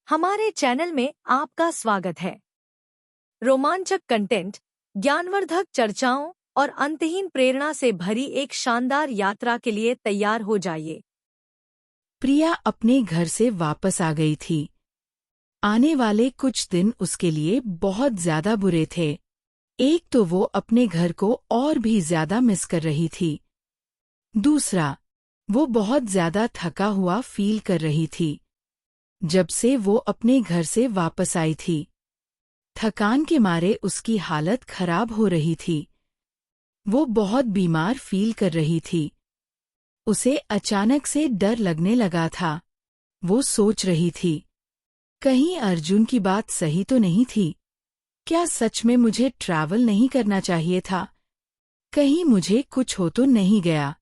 हमारे चैनल में आपका स्वागत है। रोमांचक कंटेंट, ज्ञानवर्धक चर्चाओं और अंतहीन प्रेरणा से भरी एक शानदार यात्रा के लिए तैयार हो जाइए। प्रिया अपने घर से वापस आ गई थी। आने वाले कुछ दिन उसके लिए बहुत ज्यादा बुरे थे। एक तो वो अपने घर को और भी ज्यादा मिस कर रही थी। दूसरा, वो बहुत ज्यादा थका हुआ फील कर रही थी। जब से वो अपने घर से वापस आई थी, थकान के मारे उसकी हालत खराब हो रही थी। वो बहुत बीमार फील कर रही थी। उसे अचानक से डर लगने लगा था। वो सोच रही थी, कहीं अर्जुन की बात सही तो नहीं थी? क्या सच में मुझे ट्रैवल नहीं करना चाहिए था? कहीं मुझे कुछ हो तो नहीं गया?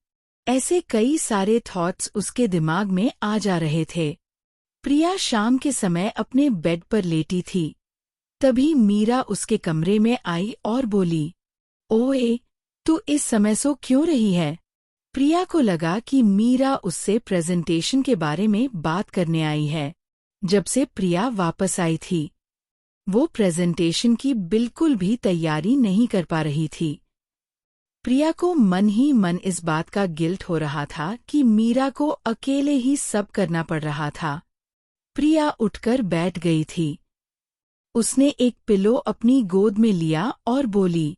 ऐसे कई सारे थॉट्स उसके दिमाग में आ जा रहे थे। प्रिया शाम के समय अपने बेड पर लेटी थी। तभी मीरा उसके कमरे में आई और बोली, ओए, तू इस समय सो क्यों रही है? प्रिया को लगा कि मीरा उससे प्रेजेंटेशन के बारे में बात करने आई है। जब से प्रिया वापस आई थी, वो प्रेजेंटेशन की बिल्कुल भी तैयारी नहीं कर पा रही थी। प्रिया को मन ही मन इस बात का गिल्ट हो रहा था कि मीरा को अकेले ही सब करना पड़ रहा था। प्रिया उठकर बैठ गई थी। उसने एक पिलो अपनी गोद में लिया और बोली,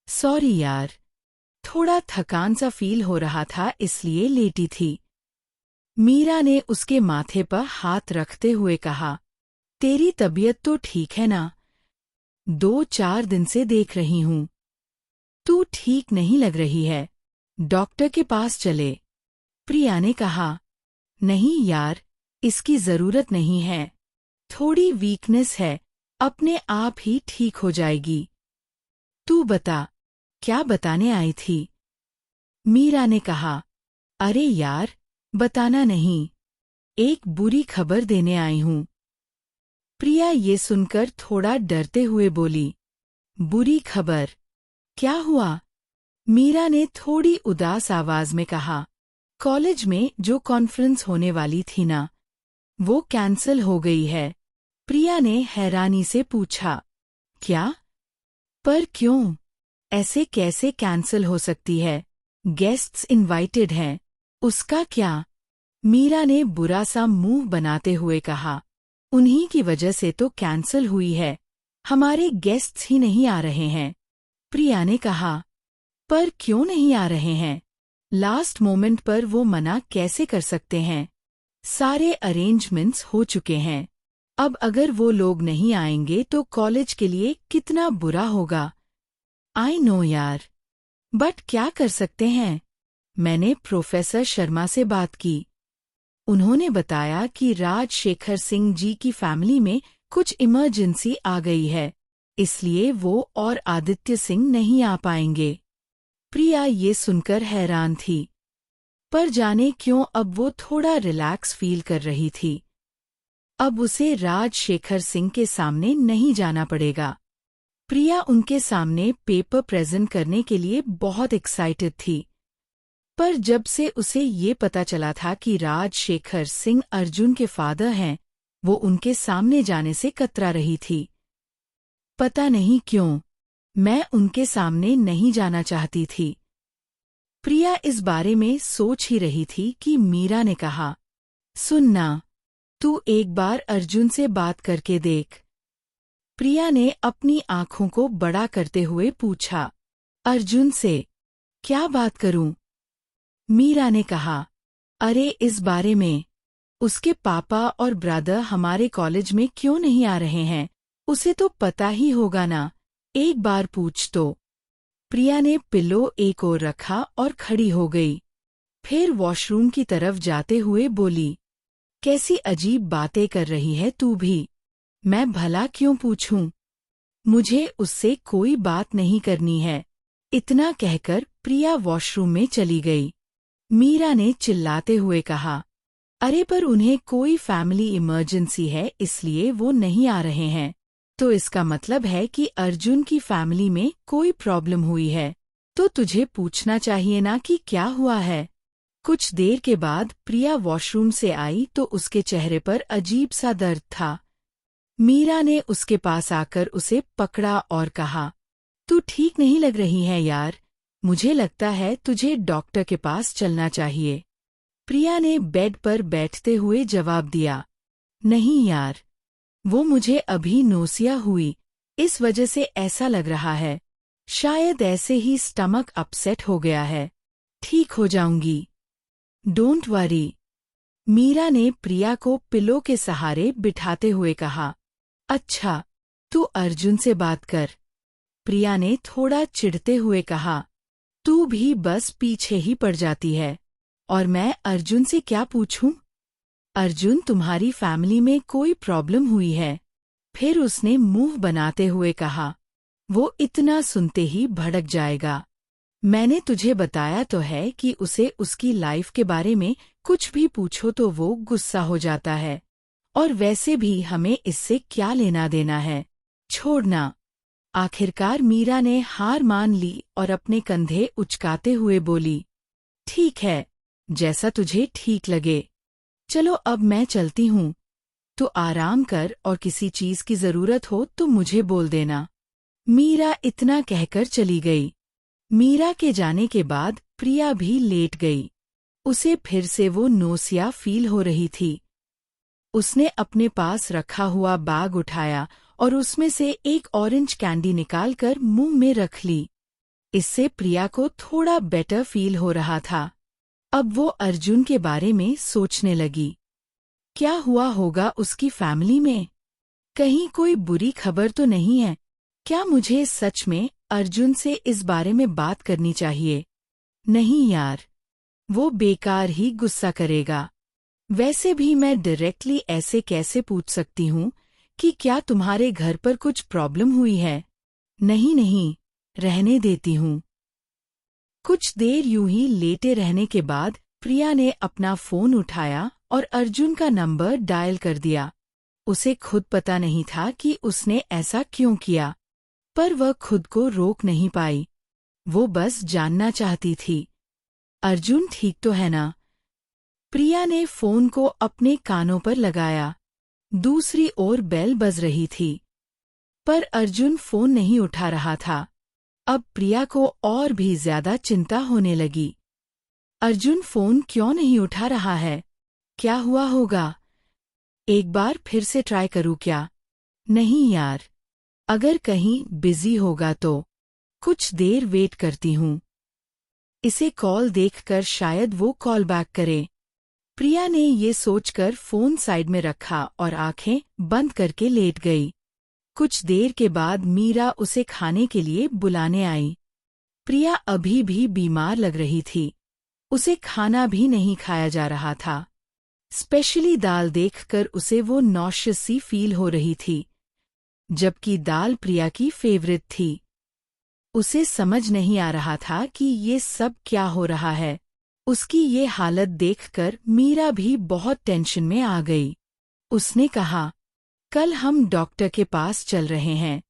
सॉरी यार, थोड़ा थकान सा फील हो रहा था इसलिए लेटी थी। मीरा ने उसके माथे पर हाथ रखते हुए कहा, तेरी तबीयत तो ठीक है ना? 2-4 दिन से देख रही हूँ, तू ठीक नहीं लग रही है। डॉक्टर के पास चले। प्रिया ने कहा, नहीं यार, इसकी जरूरत नहीं है। थोड़ी वीकनेस है, अपने आप ही ठीक हो जाएगी। तू बता, क्या बताने आई थी? मीरा ने कहा, अरे यार, बताना नहीं, एक बुरी खबर देने आई हूँ। प्रिया ये सुनकर थोड़ा डरते हुए बोली, बुरी खबर? क्या हुआ? मीरा ने थोड़ी उदास आवाज में कहा, कॉलेज में जो कॉन्फ्रेंस होने वाली थी ना, वो कैंसल हो गई है। प्रिया ने हैरानी से पूछा, क्या? पर क्यों? ऐसे कैसे कैंसल हो सकती है? गेस्ट्स इनवाइटेड हैं। उसका क्या? मीरा ने बुरा सा मुंह बनाते हुए कहा, उन्हीं की वजह से तो कैंसल हुई है। हमारे गेस्ट्स ही नहीं आ रहे हैं। प्रिया ने कहा, पर क्यों नहीं आ रहे हैं? लास्ट मोमेंट पर वो मना कैसे कर सकते हैं? सारे अरेंजमेंट्स हो चुके हैं। अब अगर वो लोग नहीं आएंगे तो कॉलेज के लिए कितना बुरा होगा। आई नो यार, बट क्या कर सकते हैं? मैंने प्रोफेसर शर्मा से बात की। उन्होंने बताया कि राजशेखर सिंह जी की फैमिली में कुछ इमरजेंसी आ गई है, इसलिए वो और आदित्य सिंह नहीं आ पाएंगे। प्रिया ये सुनकर हैरान थी, पर जाने क्यों अब वो थोड़ा रिलैक्स फील कर रही थी। अब उसे राजशेखर सिंह के सामने नहीं जाना पड़ेगा। प्रिया उनके सामने पेपर प्रेजेंट करने के लिए बहुत एक्साइटेड थी। पर जब से उसे ये पता चला था कि राजशेखर सिंह अर्जुन के फादर हैं, वो उनके सामने जाने से कतरा रही थी। पता नहीं क्यों, मैं उनके सामने नहीं जाना चाहती थी। प्रिया इस बारे में सोच ही रही थी कि मीरा ने कहा, सुनना, तू एक बार अर्जुन से बात करके देख। प्रिया ने अपनी आंखों को बड़ा करते हुए पूछा, अर्जुन से? क्या बात करूं? मीरा ने कहा, अरे इस बारे में, उसके पापा और ब्रदर हमारे कॉलेज में क्यों नहीं आ रहे हैं? उसे तो पता ही होगा ना, एक बार पूछ तो। प्रिया ने पिलो एक ओर रखा और खड़ी हो गई। फिर वॉशरूम की तरफ जाते हुए बोली, कैसी अजीब बातें कर रही है तू भी। मैं भला क्यों पूछूं? मुझे उससे कोई बात नहीं करनी है। इतना कहकर प्रिया वॉशरूम में चली गई। मीरा ने चिल्लाते हुए कहा, अरे पर उन्हें कोई फैमिली इमरजेंसी है इसलिए वो नहीं आ रहे हैं। तो इसका मतलब है कि अर्जुन की फैमिली में कोई प्रॉब्लम हुई है। तो तुझे पूछना चाहिए ना कि क्या हुआ है। कुछ देर के बाद प्रिया वॉशरूम से आई तो उसके चेहरे पर अजीब सा दर्द था। मीरा ने उसके पास आकर उसे पकड़ा और कहा, तू ठीक नहीं लग रही है यार, मुझे लगता है तुझे डॉक्टर के पास चलना चाहिए। प्रिया ने बेड पर बैठते हुए जवाब दिया, नहीं यार, वो मुझे अभी नोसिया हुई, इस वजह से ऐसा लग रहा है। शायद ऐसे ही स्टमक अपसेट हो गया है, ठीक हो जाऊंगी। Don't worry. मीरा ने प्रिया को पिलो के सहारे बिठाते हुए कहा, अच्छा, तू अर्जुन से बात कर। प्रिया ने थोड़ा चिढ़ते हुए कहा, तू भी बस पीछे ही पड़ जाती है, और मैं अर्जुन से क्या पूछूं? अर्जुन, तुम्हारी फैमिली में कोई प्रॉब्लम हुई है? फिर उसने मुंह बनाते हुए कहा, वो इतना सुनते ही भड़क जाएगा। मैंने तुझे बताया तो है कि उसे उसकी लाइफ के बारे में कुछ भी पूछो तो वो गुस्सा हो जाता है, और वैसे भी हमें इससे क्या लेना देना है, छोड़ना। आखिरकार मीरा ने हार मान ली और अपने कंधे उचकाते हुए बोली, ठीक है, जैसा तुझे ठीक लगे। चलो अब मैं चलती हूँ, तो आराम कर और किसी चीज की जरूरत हो तो मुझे बोल देना। मीरा इतना कहकर चली गई। मीरा के जाने के बाद प्रिया भी लेट गई। उसे फिर से वो नोसिया फील हो रही थी। उसने अपने पास रखा हुआ बैग उठाया और उसमें से एक ऑरेंज कैंडी निकालकर मुंह में रख ली। इससे प्रिया को थोड़ा बेटर फील हो रहा था। अब वो अर्जुन के बारे में सोचने लगी। क्या हुआ होगा उसकी फैमिली में? कहीं कोई बुरी खबर तो नहीं है? क्या मुझे सच में अर्जुन से इस बारे में बात करनी चाहिए? नहीं यार, वो बेकार ही गुस्सा करेगा। वैसे भी मैं डायरेक्टली ऐसे कैसे पूछ सकती हूँ कि क्या तुम्हारे घर पर कुछ प्रॉब्लम हुई है? नहीं नहीं, रहने देती हूँ। कुछ देर यूं ही लेटे रहने के बाद प्रिया ने अपना फोन उठाया और अर्जुन का नंबर डायल कर दिया। उसे खुद पता नहीं था कि उसने ऐसा क्यों किया, पर वह खुद को रोक नहीं पाई। वो बस जानना चाहती थी, अर्जुन ठीक तो है ना? प्रिया ने फोन को अपने कानों पर लगाया। दूसरी ओर बेल बज रही थी, पर अर्जुन फोन नहीं उठा रहा था। अब प्रिया को और भी ज्यादा चिंता होने लगी। अर्जुन फोन क्यों नहीं उठा रहा है? क्या हुआ होगा? एक बार फिर से ट्राई करूं क्या? नहीं यार, अगर कहीं बिजी होगा तो कुछ देर वेट करती हूँ। इसे कॉल देखकर शायद वो कॉल बैक करे। प्रिया ने ये सोचकर फोन साइड में रखा और आंखें बंद करके लेट गई। कुछ देर के बाद मीरा उसे खाने के लिए बुलाने आई। प्रिया अभी भी बीमार लग रही थी। उसे खाना भी नहीं खाया जा रहा था। स्पेशली दाल देखकर उसे वो नॉशियस सी फील हो रही थी, जबकि दाल प्रिया की फेवरेट थी। उसे समझ नहीं आ रहा था कि ये सब क्या हो रहा है। उसकी ये हालत देखकर मीरा भी बहुत टेंशन में आ गई। उसने कहा, कल हम डॉक्टर के पास चल रहे हैं,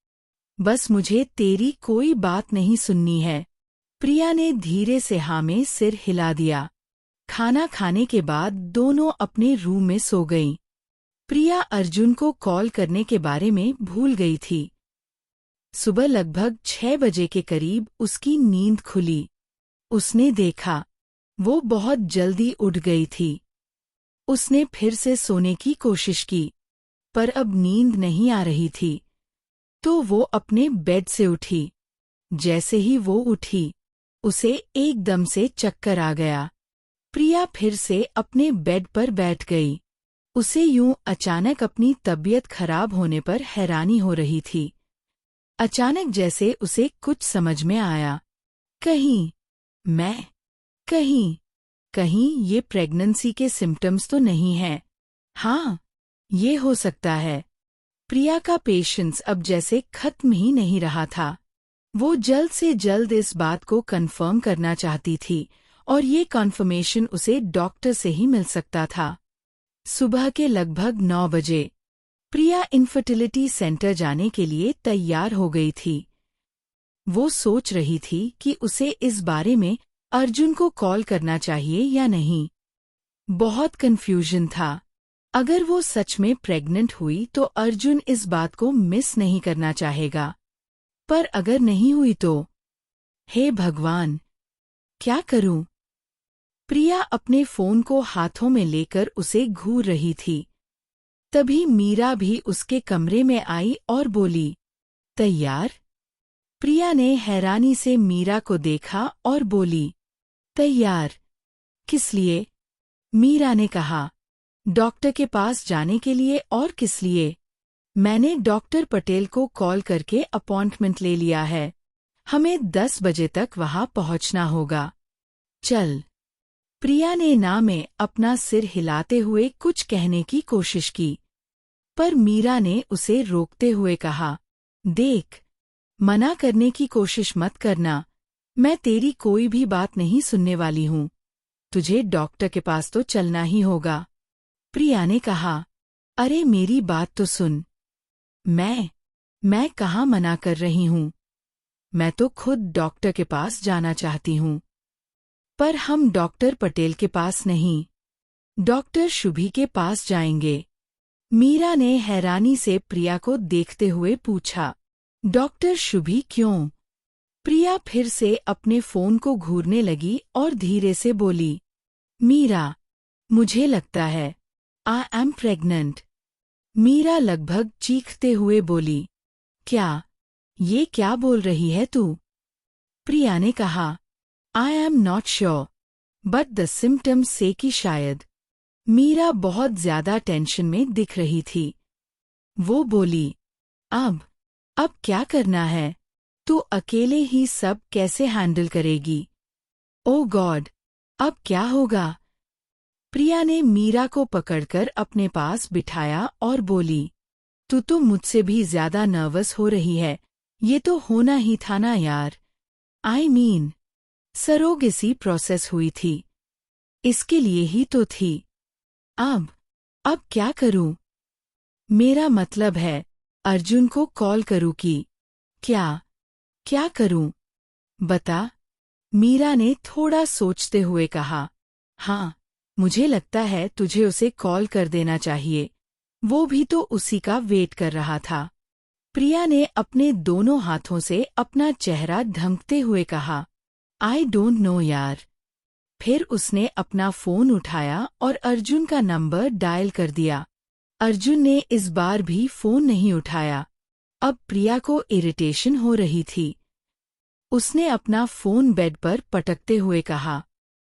बस मुझे तेरी कोई बात नहीं सुननी है। प्रिया ने धीरे से हाँ में सिर हिला दिया। खाना खाने के बाद दोनों अपने रूम में सो गईं। प्रिया अर्जुन को कॉल करने के बारे में भूल गई थी। सुबह लगभग 6 बजे के करीब उसकी नींद खुली। उसने देखा, वो बहुत जल्दी उठ गई थी। उसने फिर से सोने की कोशिश की, पर अब नींद नहीं आ रही थी। तो वो अपने बेड से उठी। जैसे ही वो उठी, उसे एकदम से चक्कर आ गया। प्रिया फिर से अपने बेड पर बैठ गई। उसे यूं अचानक अपनी तबीयत खराब होने पर हैरानी हो रही थी। अचानक जैसे उसे कुछ समझ में आया। कहीं ये प्रेगनेंसी के सिम्टम्स तो नहीं हैं। हाँ, ये हो सकता है। प्रिया का पेशेंस अब जैसे खत्म ही नहीं रहा था। वो जल्द से जल्द इस बात को कंफर्म करना चाहती थी, और ये कन्फर्मेशन उसे डॉक्टर से ही मिल सकता था। सुबह के लगभग 9 बजे प्रिया इनफर्टिलिटी सेंटर जाने के लिए तैयार हो गई थी। वो सोच रही थी कि उसे इस बारे में अर्जुन को कॉल करना चाहिए या नहीं। बहुत कंफ्यूजन था। अगर वो सच में प्रेग्नेंट हुई तो अर्जुन इस बात को मिस नहीं करना चाहेगा, पर अगर नहीं हुई तो हे भगवान, क्या करूं? प्रिया अपने फोन को हाथों में लेकर उसे घूर रही थी। तभी मीरा भी उसके कमरे में आई और बोली, तैयार? प्रिया ने हैरानी से मीरा को देखा और बोली, तैयार? किस लिए? मीरा ने कहा, डॉक्टर के पास जाने के लिए। और किस लिए? मैंने डॉक्टर पटेल को कॉल करके अपॉइंटमेंट ले लिया है। हमें 10 बजे तक वहां पहुंचना होगा। चल। प्रिया ने ना में अपना सिर हिलाते हुए कुछ कहने की कोशिश की, पर मीरा ने उसे रोकते हुए कहा, देख, मना करने की कोशिश मत करना। मैं तेरी कोई भी बात नहीं सुनने वाली हूँ। तुझे डॉक्टर के पास तो चलना ही होगा। प्रिया ने कहा, अरे मेरी बात तो सुन। मैं कहाँ मना कर रही हूँ। मैं तो खुद डॉक्टर के पास जाना चाहती हूँ। पर हम डॉक्टर पटेल के पास नहीं, डॉक्टर शुभी के पास जाएंगे। मीरा ने हैरानी से प्रिया को देखते हुए पूछा, डॉक्टर शुभी क्यों? प्रिया फिर से अपने फोन को घूरने लगी और धीरे से बोली, मीरा, मुझे लगता है आई एम प्रेग्नेंट। मीरा लगभग चीखते हुए बोली, क्या? ये क्या बोल रही है तू? प्रिया ने कहा, I am not sure, but the symptoms से कि शायद। मीरा बहुत ज्यादा टेंशन में दिख रही थी। वो बोली, अब क्या करना है? तू अकेले ही सब कैसे हैंडल करेगी? ओ गॉड, अब क्या होगा? प्रिया ने मीरा को पकड़कर अपने पास बिठाया और बोली, तू तो मुझसे भी ज्यादा नर्वस हो रही है। ये तो होना ही था ना यार। आई मीन, सरोगेसी प्रोसेस हुई थी, इसके लिए ही तो थी। अब क्या करूं? मेरा मतलब है, अर्जुन को कॉल करूं कि क्या करूं? बता। मीरा ने थोड़ा सोचते हुए कहा, हाँ, मुझे लगता है तुझे उसे कॉल कर देना चाहिए। वो भी तो उसी का वेट कर रहा था। प्रिया ने अपने दोनों हाथों से अपना चेहरा ढंकते हुए कहा, आई डोंट नो यार। फिर उसने अपना फोन उठाया और अर्जुन का नंबर डायल कर दिया। अर्जुन ने इस बार भी फोन नहीं उठाया। अब प्रिया को इरिटेशन हो रही थी। उसने अपना फोन बेड पर पटकते हुए कहा,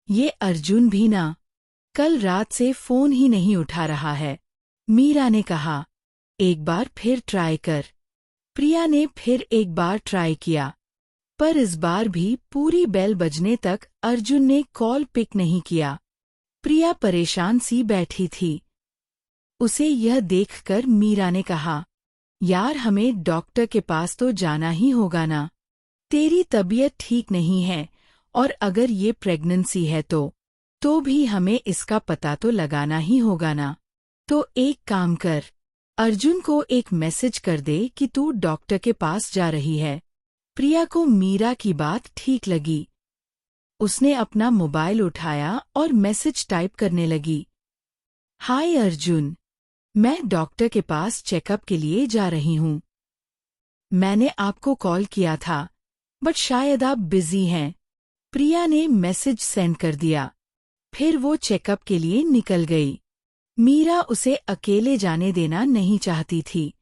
ये अर्जुन भी ना, कल रात से फोन ही नहीं उठा रहा है। मीरा ने कहा, एक बार फिर ट्राई कर। प्रिया ने फिर एक बार ट्राई किया, पर इस बार भी पूरी बेल बजने तक अर्जुन ने कॉल पिक नहीं किया। प्रिया परेशान सी बैठी थी। उसे यह देखकर मीरा ने कहा, यार हमें डॉक्टर के पास तो जाना ही होगा ना। तेरी तबीयत ठीक नहीं है, और अगर ये प्रेगनेंसी है तो भी हमें इसका पता तो लगाना ही होगा ना। तो एक काम कर, अर्जुन को एक मैसेज कर दे कि तू डॉक्टर के पास जा रही है। प्रिया को मीरा की बात ठीक लगी। उसने अपना मोबाइल उठाया और मैसेज टाइप करने लगी, हाय अर्जुन, मैं डॉक्टर के पास चेकअप के लिए जा रही हूँ। मैंने आपको कॉल किया था, बट शायद आप बिजी हैं। प्रिया ने मैसेज सेंड कर दिया। फिर वो चेकअप के लिए निकल गई। मीरा उसे अकेले जाने देना नहीं चाहती थी,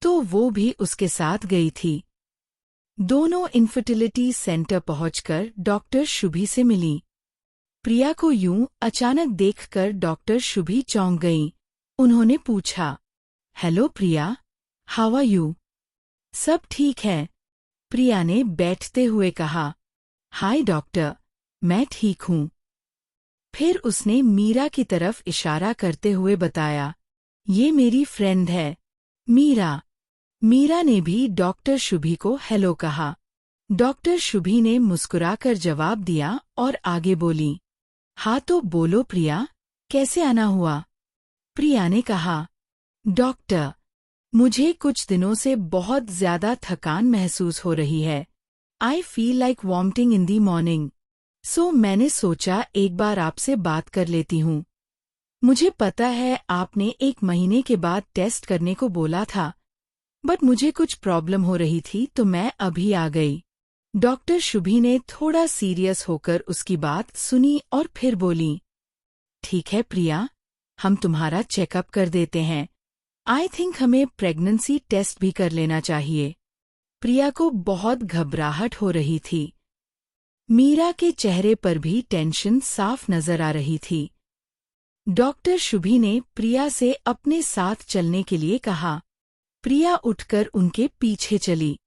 तो वो भी उसके साथ गई थी। दोनों इनफर्टिलिटी सेंटर पहुंचकर डॉक्टर शुभी से मिली। प्रिया को यूं अचानक देखकर डॉक्टर शुभी चौंक गईं। उन्होंने पूछा, hello Priya, how are you? सब ठीक है, प्रिया ने बैठते हुए कहा। हाय डॉक्टर, मैं ठीक हूँ। फिर उसने मीरा की तरफ इशारा करते हुए बताया, ये मेरी फ्रेंड है, मीरा। मीरा ने भी डॉक्टर शुभी को हेलो कहा। डॉक्टर शुभी ने मुस्कुराकर जवाब दिया और आगे बोली, हाँ तो बोलो प्रिया, कैसे आना हुआ? प्रिया ने कहा, डॉक्टर, मुझे कुछ दिनों से बहुत ज्यादा थकान महसूस हो रही है। I feel like vomiting in the morning. So मैंने सोचा एक बार आपसे बात कर लेती हूँ। मुझे पता है आपने 1 महीने के बाद टेस्ट करने को बोला था, बट मुझे कुछ प्रॉब्लम हो रही थी तो मैं अभी आ गई। डॉक्टर शुभी ने थोड़ा सीरियस होकर उसकी बात सुनी और फिर बोली, ठीक है प्रिया, हम तुम्हारा चेकअप कर देते हैं। आई थिंक हमें प्रेगनेंसी टेस्ट भी कर लेना चाहिए। प्रिया को बहुत घबराहट हो रही थी। मीरा के चेहरे पर भी टेंशन साफ नजर आ रही थी। डॉक्टर शुभी ने प्रिया से अपने साथ चलने के लिए कहा। प्रिया उठकर उनके पीछे चली।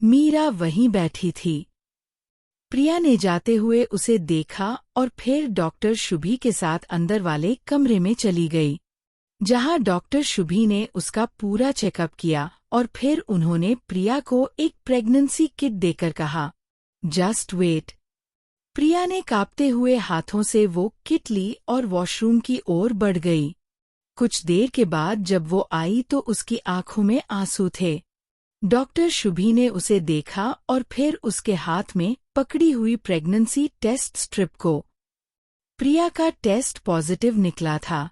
मीरा वहीं बैठी थी। प्रिया ने जाते हुए उसे देखा और फिर डॉक्टर शुभी के साथ अंदर वाले कमरे में चली गई, जहां डॉक्टर शुभी ने उसका पूरा चेकअप किया और फिर उन्होंने प्रिया को एक प्रेगनेंसी किट देकर कहा, जस्ट वेट। प्रिया ने कांपते हुए हाथों से वो किट ली और वॉशरूम की ओर बढ़ गई। कुछ देर के बाद जब वो आई तो उसकी आंखों में आंसू थे। डॉक्टर शुभी ने उसे देखा और फिर उसके हाथ में पकड़ी हुई प्रेगनेंसी टेस्ट स्ट्रिप को। प्रिया का टेस्ट पॉजिटिव निकला था।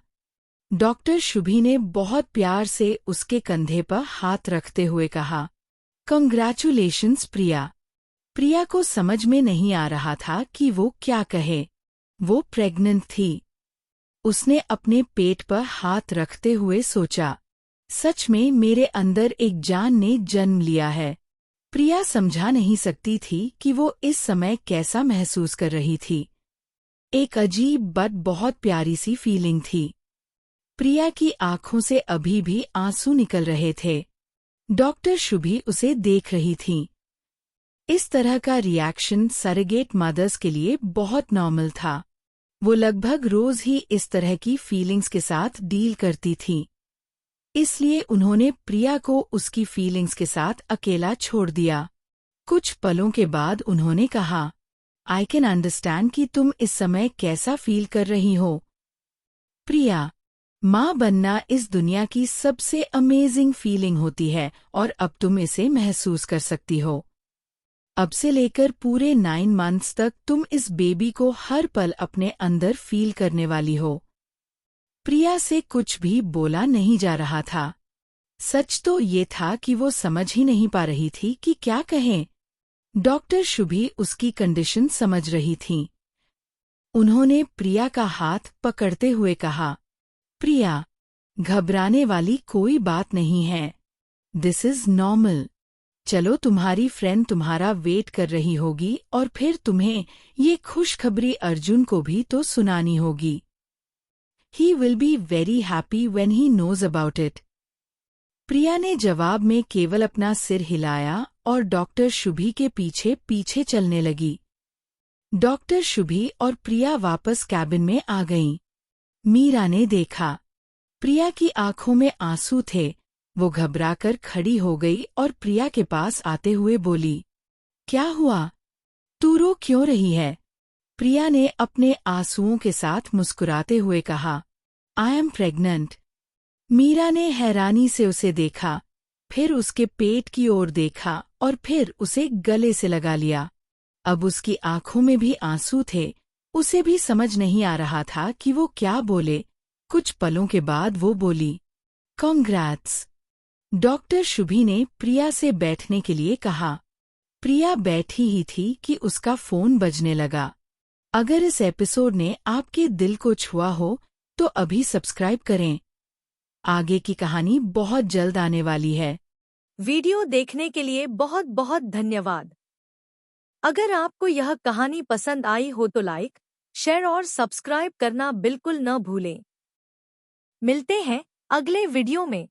डॉक्टर शुभी ने बहुत प्यार से उसके कंधे पर हाथ रखते हुए कहा, कंग्रेचुलेशंस प्रिया। प्रिया को समझ में नहीं आ रहा था कि वो क्या कहे। वो प्रेग्नेंट थी। उसने अपने पेट पर हाथ रखते हुए सोचा, सच में मेरे अंदर एक जान ने जन्म लिया है। प्रिया समझा नहीं सकती थी कि वो इस समय कैसा महसूस कर रही थी। एक अजीब बट बहुत प्यारी सी फीलिंग थी। प्रिया की आंखों से अभी भी आंसू निकल रहे थे। डॉक्टर शुभी उसे देख रही थी। इस तरह का रिएक्शन सरोगेट मदर्स के लिए बहुत नॉर्मल था। वो लगभग रोज ही इस तरह की फीलिंग्स के साथ डील करती थी। इसलिए उन्होंने प्रिया को उसकी फीलिंग्स के साथ अकेला छोड़ दिया। कुछ पलों के बाद उन्होंने कहा, आई कैन अंडरस्टैंड कि तुम इस समय कैसा फील कर रही हो। प्रिया, माँ बनना इस दुनिया की सबसे अमेजिंग फीलिंग होती है और अब तुम इसे महसूस कर सकती हो। अब से लेकर पूरे 9 मंथ्स तक तुम इस बेबी को हर पल अपने अंदर फील करने वाली हो। प्रिया से कुछ भी बोला नहीं जा रहा था। सच तो ये था कि वो समझ ही नहीं पा रही थी कि क्या कहें। डॉक्टर शुभी उसकी कंडीशन समझ रही थीं। उन्होंने प्रिया का हाथ पकड़ते हुए कहा, प्रिया, घबराने वाली कोई बात नहीं है। This is normal. चलो, तुम्हारी फ्रेंड तुम्हारा वेट कर रही होगी और फिर तुम्हें ये खुशखबरी अर्जुन को भी तो सुनानी होगी। He will be very happy when he knows about it. Priya ने जवाब में केवल अपना सिर हिलाया और डॉक्टर शुभी के पीछे पीछे चलने लगी। डॉक्टर शुभी और प्रिया वापस कैबिन में आ गईं। मीरा ने देखा, प्रिया की आंखों में आंसू थे। वो घबराकर खड़ी हो गई और प्रिया के पास आते हुए बोली, क्या हुआ? तू रो क्यों रही है? प्रिया ने अपने आंसुओं के साथ मुस्कुराते हुए कहा, आई एम प्रेग्नेंट। मीरा ने हैरानी से उसे देखा, फिर उसके पेट की ओर देखा और फिर उसे गले से लगा लिया। अब उसकी आंखों में भी आंसू थे। उसे भी समझ नहीं आ रहा था कि वो क्या बोले। कुछ पलों के बाद वो बोली, कांग्रेट्स। डॉक्टर शुभी ने प्रिया से बैठने के लिए कहा। प्रिया बैठी ही थी कि उसका फोन बजने लगा। अगर इस एपिसोड ने आपके दिल को छुआ हो तो अभी सब्सक्राइब करें। आगे की कहानी बहुत जल्द आने वाली है। वीडियो देखने के लिए बहुत बहुत धन्यवाद। अगर आपको यह कहानी पसंद आई हो तो लाइक, शेयर और सब्सक्राइब करना बिल्कुल न भूलें। मिलते हैं अगले वीडियो में।